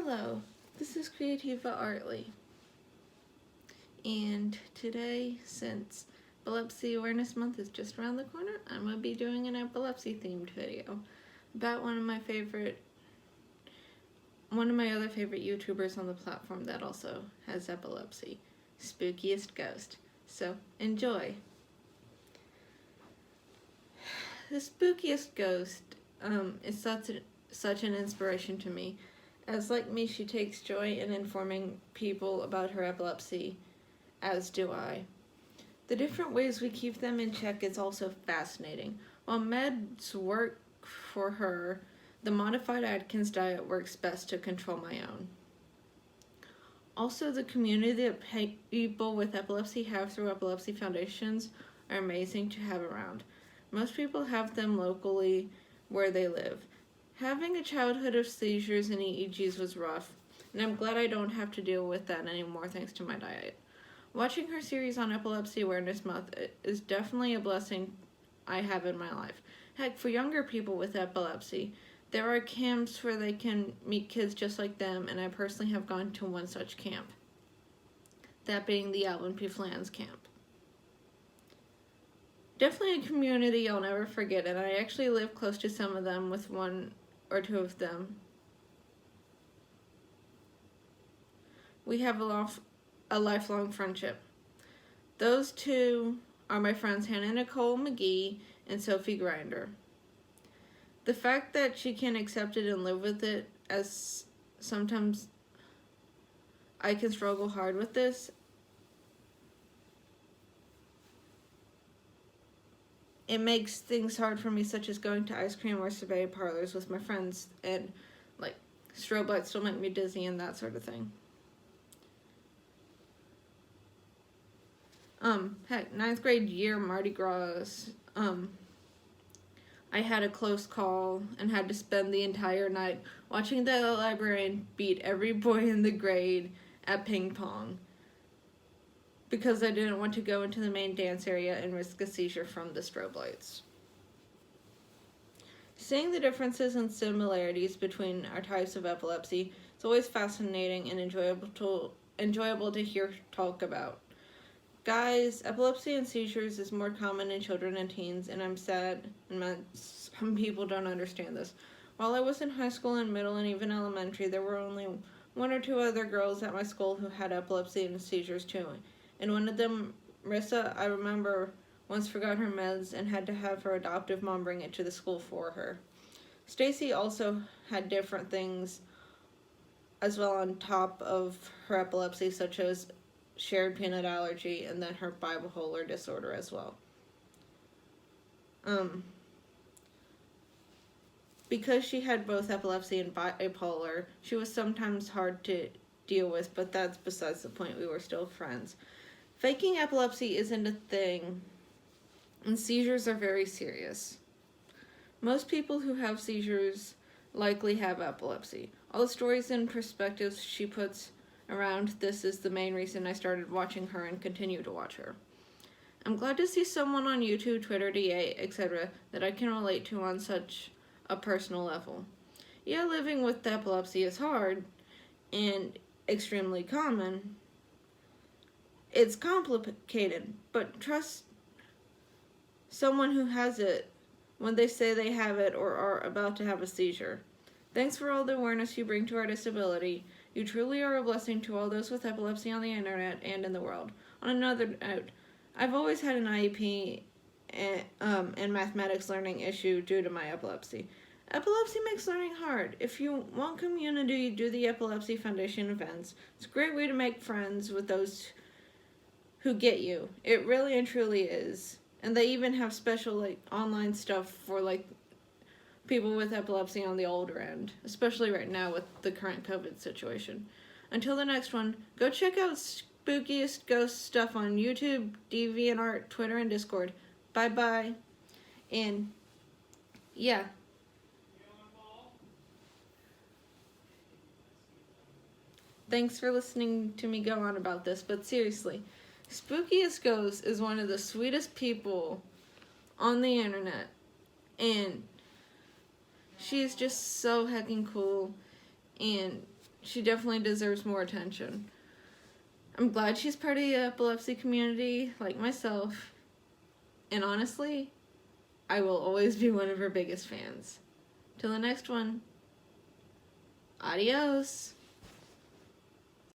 Hello, this is Creativa Artley, and today, since Epilepsy Awareness Month is just around the corner, I'm going to be doing an epilepsy themed video about one of my other favorite YouTubers on the platform that also has epilepsy, SpookiestGhost. So, enjoy! The SpookiestGhost is such an inspiration to me, as like me, she takes joy in informing people about her epilepsy, as do I. The different ways we keep them in check is also fascinating. While meds work for her, the modified Atkins diet works best to control my own. Also, the community that people with epilepsy have through epilepsy foundations are amazing to have around. Most people have them locally where they live. Having a childhood of seizures and EEGs was rough, and I'm glad I don't have to deal with that anymore thanks to my diet. Watching her series on Epilepsy Awareness Month is definitely a blessing I have in my life. Heck, for younger people with epilepsy, there are camps where they can meet kids just like them, and I personally have gone to one such camp. That being the Alvin P. Flans camp. Definitely a community I'll never forget, and I actually live close to some of them with one or two of them. We have a lifelong friendship. Those two are my friends Hannah Nicole McGee and Sophie Grinder. The fact that she can accept it and live with it, as sometimes I can struggle hard with this, it makes things hard for me, such as going to ice cream or sorbet parlors with my friends, and like strobe lights still make me dizzy and that sort of thing. Heck, 9th grade year Mardi Gras, I had a close call and had to spend the entire night watching the librarian beat every boy in the grade at ping pong, because I didn't want to go into the main dance area and risk a seizure from the strobe lights. Seeing the differences and similarities between our types of epilepsy is always fascinating and enjoyable to hear talk about. Guys, epilepsy and seizures is more common in children and teens, and I'm sad some people don't understand this. While I was in high school and middle and even elementary, there were only one or two other girls at my school who had epilepsy and seizures too. And one of them, Rissa, I remember, once forgot her meds and had to have her adoptive mom bring it to the school for her. Stacy also had different things as well on top of her epilepsy, such as shared peanut allergy and then her bipolar disorder as well. Because she had both epilepsy and bipolar, she was sometimes hard to deal with, but that's besides the point. We were still friends. Faking epilepsy isn't a thing, and seizures are very serious. Most people who have seizures likely have epilepsy. All the stories and perspectives she puts around this is the main reason I started watching her and continue to watch her. I'm glad to see someone on YouTube, Twitter, DA, etc. that I can relate to on such a personal level. Yeah, living with epilepsy is hard and extremely common. It's complicated, but trust someone who has it when they say they have it or are about to have a seizure. Thanks for all the awareness you bring to our disability. You truly are a blessing to all those with epilepsy on the internet and in the world. On another note, I've always had an IEP and mathematics learning issue due to my epilepsy. Epilepsy makes learning hard. If you want community, do the Epilepsy Foundation events. It's a great way to make friends with those who get you. It really and truly is. And they even have special online stuff for people with epilepsy on the older end, especially right now with the current COVID situation. Until the next one, go check out SpookiestGhost stuff on YouTube, DeviantArt, Twitter, and Discord. Bye-bye. And, yeah. Thanks for listening to me go on about this, but seriously, SpookiestGhost is one of the sweetest people on the internet, and she is just so heckin' cool, and She definitely deserves more attention. I'm glad she's part of the epilepsy community, like myself. And honestly, I will always be one of her biggest fans. Till the next one, adios.